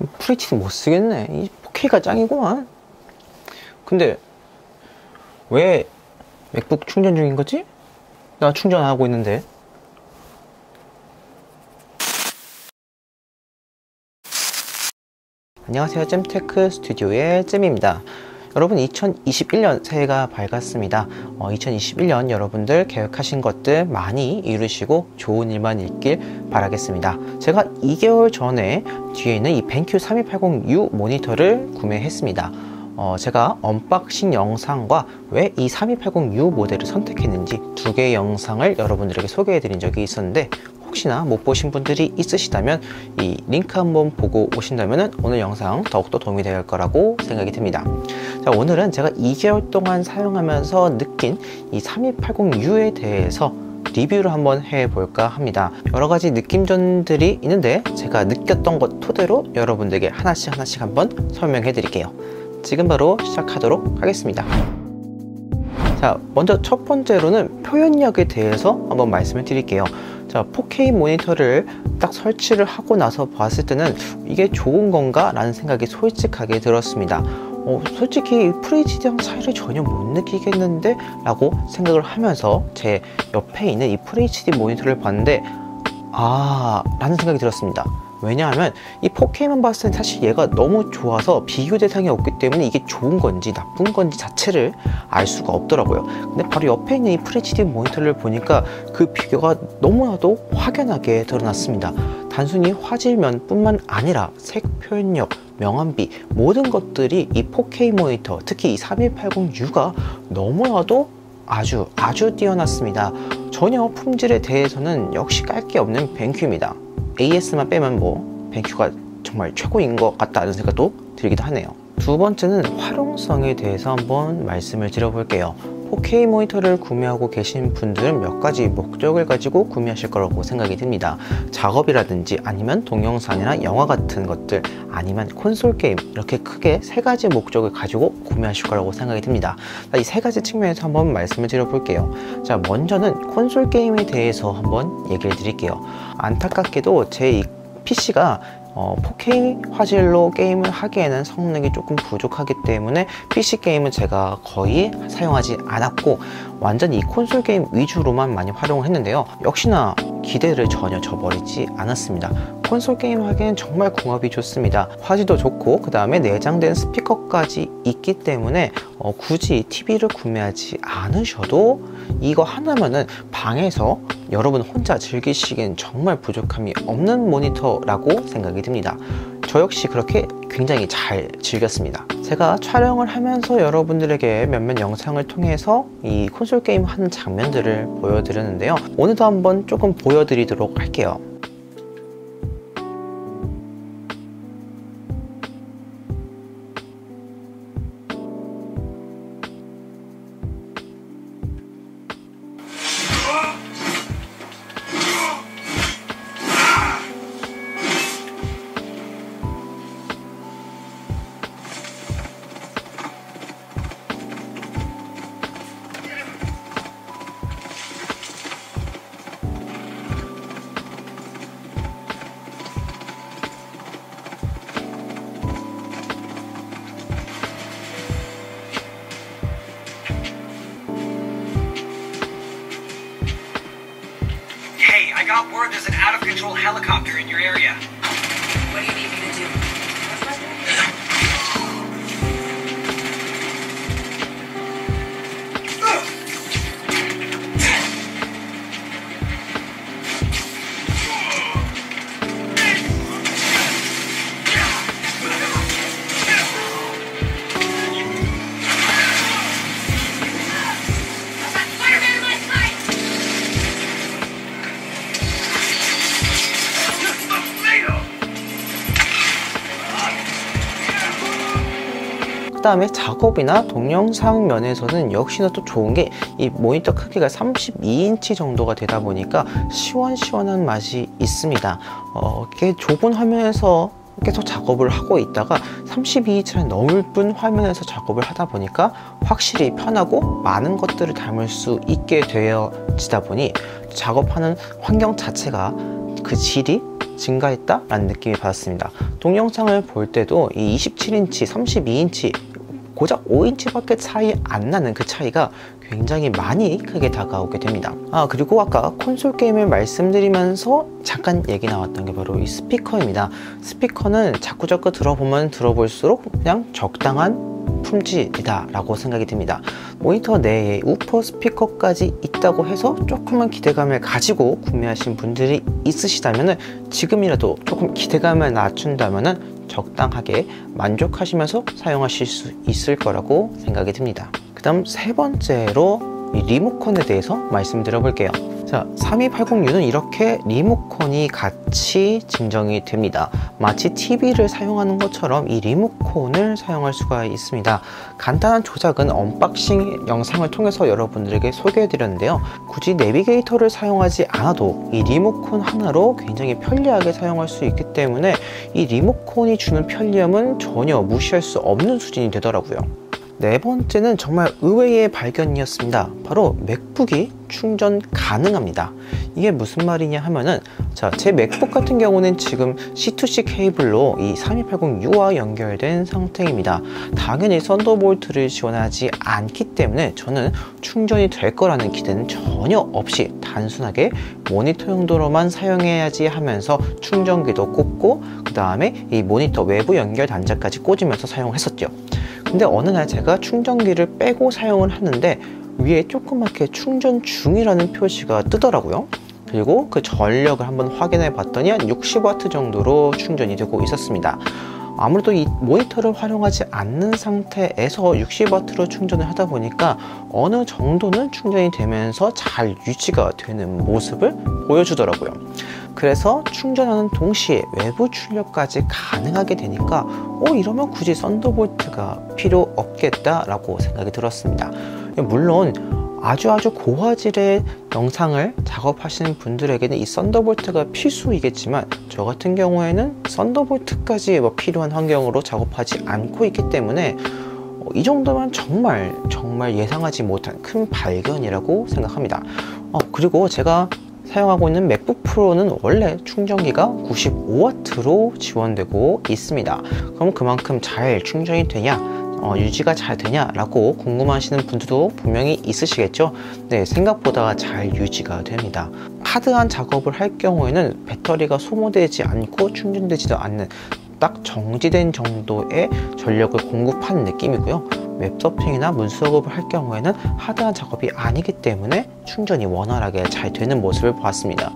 FHD 못 쓰겠네. 이 4K가 짱이구만. 근데 왜 맥북 충전 중인 거지? 나 충전 안 하고 있는데. 안녕하세요, 잼테크 스튜디오의 잼입니다. 여러분, 2021년 새해가 밝았습니다. 2021년 여러분들 계획하신 것들 많이 이루시고 좋은 일만 있길 바라겠습니다. 제가 2개월 전에 뒤에 있는 이 벤큐 3280U 모니터를 구매했습니다. 제가 언박싱 영상과 왜 이 3280U 모델을 선택했는지 2개의 영상을 여러분들에게 소개해 드린 적이 있었는데, 혹시나 못 보신 분들이 있으시다면 이 링크 한번 보고 오신다면 오늘 영상 더욱더 도움이 될 거라고 생각이 듭니다. 자, 오늘은 제가 2개월 동안 사용하면서 느낀 이 3280U에 대해서 리뷰를 한번 해볼까 합니다. 여러가지 느낌전들이 있는데 제가 느꼈던 것 토대로 여러분들에게 하나씩 한번 설명해 드릴게요. 지금 바로 시작하도록 하겠습니다. 자, 먼저 첫 번째로는 표현력에 대해서 한번 말씀을 드릴게요. 자, 4K 모니터를 딱 설치를 하고 나서 봤을 때는 이게 좋은 건가? 라는 생각이 솔직하게 들었습니다. 솔직히 FHD랑 차이를 전혀 못 느끼겠는데? 라고 생각을 하면서 제 옆에 있는 이 FHD 모니터를 봤는데, 라는 생각이 들었습니다. 왜냐하면 이 4K만 봤을 땐 사실 얘가 너무 좋아서 비교 대상이 없기 때문에 이게 좋은 건지 나쁜 건지 자체를 알 수가 없더라고요. 근데 바로 옆에 있는 이 FHD 모니터를 보니까 그 비교가 너무나도 확연하게 드러났습니다. 단순히 화질면 뿐만 아니라 색 표현력, 명암비 모든 것들이 이 4K 모니터, 특히 이 3180U가 너무나도 아주 뛰어났습니다. 전혀 품질에 대해서는 역시 깔 게 없는 벤큐입니다. AS만 빼면 벤큐가 정말 최고인 것 같다는 생각도 들기도 하네요. 두 번째는 활용성에 대해서 한번 말씀을 드려볼게요. 4K 모니터를 구매하고 계신 분들은 몇 가지 목적을 가지고 구매하실 거라고 생각이 듭니다. 작업이라든지 아니면 동영상이나 영화 같은 것들, 아니면 콘솔 게임, 이렇게 크게 세 가지 목적을 가지고 구매하실 거라고 생각이 듭니다. 이 세 가지 측면에서 한번 말씀을 드려볼게요. 자, 먼저는 콘솔 게임에 대해서 한번 얘기를 드릴게요. 안타깝게도 제 이 PC가 4K 화질로 게임을 하기에는 성능이 조금 부족하기 때문에 PC 게임은 제가 거의 사용하지 않았고 완전히 이 콘솔 게임 위주로만 많이 활용을 했는데요. 역시나 기대를 전혀 저버리지 않았습니다. 콘솔 게임 하기엔 정말 궁합이 좋습니다. 화질도 좋고 그 다음에 내장된 스피커까지 있기 때문에 굳이 TV를 구매하지 않으셔도 이거 하나면은 방에서 여러분 혼자 즐기시기엔 정말 부족함이 없는 모니터라고 생각이 듭니다. 저 역시 그렇게 굉장히 잘 즐겼습니다. 제가 촬영을 하면서 여러분들에게 몇몇 영상을 통해서 이 콘솔 게임 하는 장면들을 보여드렸는데요. 오늘도 한번 조금 보여드리도록 할게요. I got word there's an out-of-control helicopter in your area. What do you need me to do? 그 다음에 작업이나 동영상 면에서는 역시나 또 좋은 게 이 모니터 크기가 32인치 정도가 되다 보니까 시원시원한 맛이 있습니다. 이렇게 좁은 화면에서 계속 작업을 하고 있다가 32인치라는 넓은 화면에서 작업을 하다 보니까 확실히 편하고 많은 것들을 담을 수 있게 되어지다 보니 작업하는 환경 자체가 그 질이 증가했다라는 느낌이 받았습니다. 동영상을 볼 때도 이 27인치, 32인치 고작 5인치밖에 차이 안 나는 그 차이가 굉장히 많이 크게 다가오게 됩니다. 그리고 아까 콘솔 게임을 말씀드리면서 잠깐 얘기 나왔던 게 바로 이 스피커입니다. 스피커는 자꾸자꾸 들어보면 들어볼수록 그냥 적당한 품질이다 라고 생각이 듭니다. 모니터 내에 우퍼 스피커까지 있다고 해서 조금만 기대감을 가지고 구매하신 분들이 있으시다면 지금이라도 조금 기대감을 낮춘다면 적당하게 만족하시면서 사용하실 수 있을 거라고 생각이 듭니다. 그 다음 세 번째로 이 리모컨에 대해서 말씀드려 볼게요. 자, 3280U는 이렇게 리모컨이 같이 증정이 됩니다. 마치 TV를 사용하는 것처럼 이 리모컨을 사용할 수가 있습니다. 간단한 조작은 언박싱 영상을 통해서 여러분들에게 소개해 드렸는데요. 굳이 내비게이터를 사용하지 않아도 이 리모컨 하나로 굉장히 편리하게 사용할 수 있기 때문에 이 리모컨이 주는 편리함은 전혀 무시할 수 없는 수준이 되더라고요. 네 번째는 정말 의외의 발견이었습니다. 바로 맥북이 충전 가능합니다. 이게 무슨 말이냐 하면은, 자, 제 맥북 같은 경우는 지금 C2C 케이블로 이 3280U와 연결된 상태입니다. 당연히 썬더볼트를 지원하지 않기 때문에 저는 충전이 될 거라는 기대는 전혀 없이 단순하게 모니터 용도로만 사용해야지 하면서 충전기도 꽂고 그 다음에 이 모니터 외부 연결 단자까지 꽂으면서 사용했었죠. 근데 어느 날 제가 충전기를 빼고 사용을 하는데 위에 조그맣게 충전 중이라는 표시가 뜨더라고요. 그리고 그 전력을 한번 확인해 봤더니 한 60W 정도로 충전이 되고 있었습니다. 아무래도 이 모니터를 활용하지 않는 상태에서 60W로 충전을 하다 보니까 어느 정도는 충전이 되면서 잘 유지가 되는 모습을 보여주더라고요. 그래서 충전하는 동시에 외부 출력까지 가능하게 되니까 이러면 굳이 썬더볼트가 필요 없겠다라고 생각이 들었습니다. 물론 아주 고화질의 영상을 작업하시는 분들에게는 이 썬더볼트가 필수이겠지만 저 같은 경우에는 썬더볼트까지 필요한 환경으로 작업하지 않고 있기 때문에 이 정도면 정말 예상하지 못한 큰 발견이라고 생각합니다. 그리고 제가 사용하고 있는 맥북 프로는 원래 충전기가 95W로 지원되고 있습니다. 그럼 그만큼 잘 충전이 되냐, 유지가 잘 되냐 라고 궁금하시는 분들도 분명히 있으시겠죠. 네, 생각보다 잘 유지가 됩니다. 하드한 작업을 할 경우에는 배터리가 소모되지 않고 충전되지도 않는 딱 정지된 정도의 전력을 공급하는 느낌이고요. 웹서핑이나 문서작업을 할 경우에는 하드한 작업이 아니기 때문에 충전이 원활하게 잘 되는 모습을 보았습니다.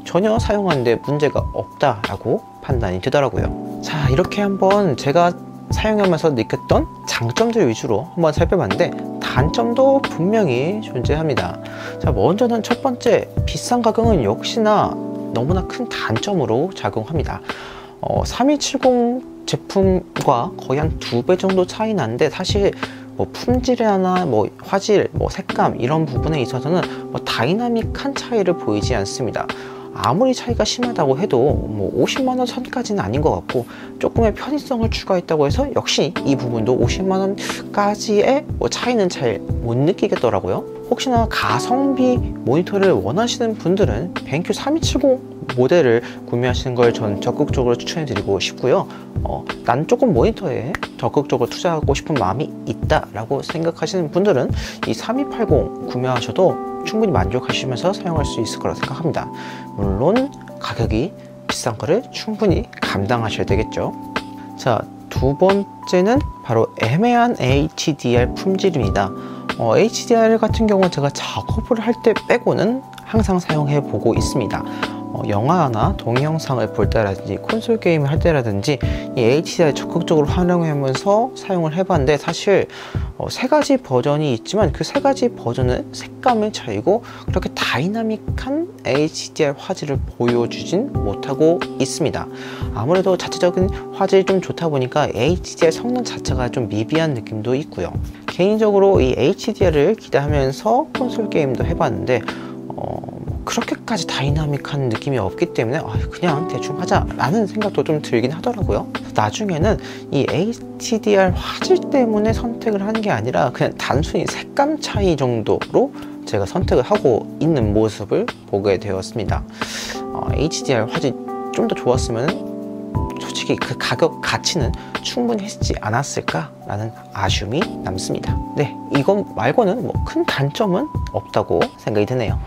전혀 사용하는데 문제가 없다라고 판단이 되더라고요. 자, 이렇게 한번 제가 사용하면서 느꼈던 장점들 위주로 한번 살펴봤는데 단점도 분명히 존재합니다. 자, 먼저는 첫 번째, 비싼 가격은 역시나 너무나 큰 단점으로 작용합니다. 3270 제품과 거의 한 2배 정도 차이 나는데 사실 품질이나 화질, 색감 이런 부분에 있어서는 다이나믹한 차이를 보이지 않습니다. 아무리 차이가 심하다고 해도 50만원 선까지는 아닌 것 같고 조금의 편의성을 추가했다고 해서 역시 이 부분도 50만원까지의 차이는 잘 못 느끼겠더라고요. 혹시나 가성비 모니터를 원하시는 분들은 벤큐 3270 모델을 구매하시는 걸 전 적극적으로 추천해 드리고 싶고요. 난 조금 모니터에 적극적으로 투자하고 싶은 마음이 있다 라고 생각하시는 분들은 이 3280 구매하셔도 충분히 만족하시면서 사용할 수 있을 거라 생각합니다. 물론 가격이 비싼 거를 충분히 감당하셔야 되겠죠. 자, 두 번째는 바로 애매한 HDR 품질입니다. HDR 같은 경우는 제가 작업을 할 때 빼고는 항상 사용해 보고 있습니다. 영화나 동영상을 볼 때라든지 콘솔 게임을 할 때라든지 이 HDR 적극적으로 활용하면서 사용을 해봤는데 사실 세 가지 버전이 있지만 그 세 가지 버전은 색감의 차이고 그렇게 다이나믹한 HDR 화질을 보여주진 못하고 있습니다. 아무래도 자체적인 화질이 좀 좋다 보니까 HDR 성능 자체가 좀 미비한 느낌도 있고요. 개인적으로 이 HDR을 기대하면서 콘솔 게임도 해봤는데 그렇게까지 다이나믹한 느낌이 없기 때문에 그냥 대충 하자 라는 생각도 좀 들긴 하더라고요. 나중에는 이 HDR 화질 때문에 선택을 한 게 아니라 그냥 단순히 색감 차이 정도로 제가 선택을 하고 있는 모습을 보게 되었습니다. HDR 화질 좀 더 좋았으면 솔직히 그 가격 가치는 충분히 했지 않았을까라는 아쉬움이 남습니다. 네, 이것 말고는 뭐 큰 단점은 없다고 생각이 드네요.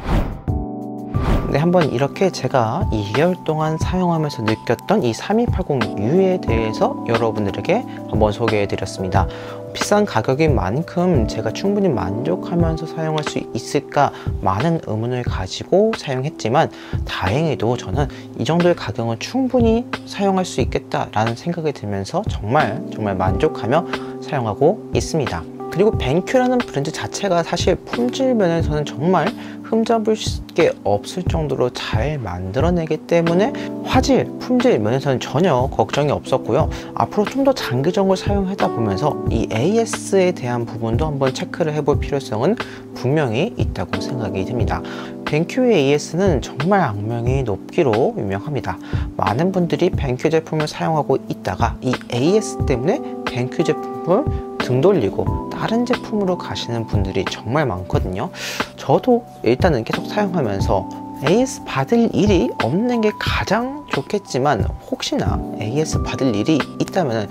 네, 한번 이렇게 제가 2개월 동안 사용하면서 느꼈던 이 3280U에 대해서 여러분들에게 한번 소개해 드렸습니다. 비싼 가격인 만큼 제가 충분히 만족하면서 사용할 수 있을까 많은 의문을 가지고 사용했지만, 다행히도 저는 이 정도의 가격은 충분히 사용할 수 있겠다라는 생각이 들면서 정말 만족하며 사용하고 있습니다. 그리고 벤큐라는 브랜드 자체가 사실 품질 면에서는 정말 흠잡을 게 없을 정도로 잘 만들어내기 때문에 화질, 품질 면에서는 전혀 걱정이 없었고요. 앞으로 좀 더 장기적으로 사용하다 보면서 이 AS에 대한 부분도 한번 체크를 해볼 필요성은 분명히 있다고 생각이 듭니다. 벤큐의 AS는 정말 악명이 높기로 유명합니다. 많은 분들이 벤큐 제품을 사용하고 있다가 이 AS 때문에 벤큐 제품을 등 돌리고 다른 제품으로 가시는 분들이 정말 많거든요. 저도 일단은 계속 사용하면서 AS 받을 일이 없는 게 가장 좋겠지만, 혹시나 AS 받을 일이 있다면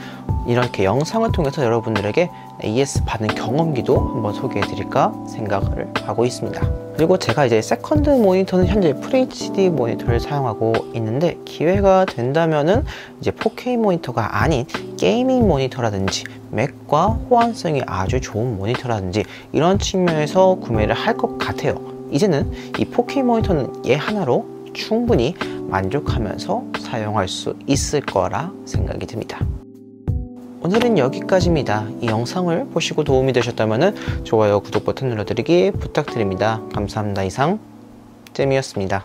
이렇게 영상을 통해서 여러분들에게 AS 받은 경험기도 한번 소개해 드릴까 생각을 하고 있습니다. 그리고 제가 이제 세컨드 모니터는 현재 FHD 모니터를 사용하고 있는데, 기회가 된다면은 이제 4K 모니터가 아닌 게이밍 모니터라든지 맥과 호환성이 아주 좋은 모니터라든지 이런 측면에서 구매를 할 것 같아요. 이제는 이 4K 모니터는 얘 하나로 충분히 만족하면서 사용할 수 있을 거라 생각이 듭니다. 오늘은 여기까지입니다. 이 영상을 보시고 도움이 되셨다면 좋아요, 구독 버튼 눌러드리기 부탁드립니다. 감사합니다. 이상 잼이었습니다.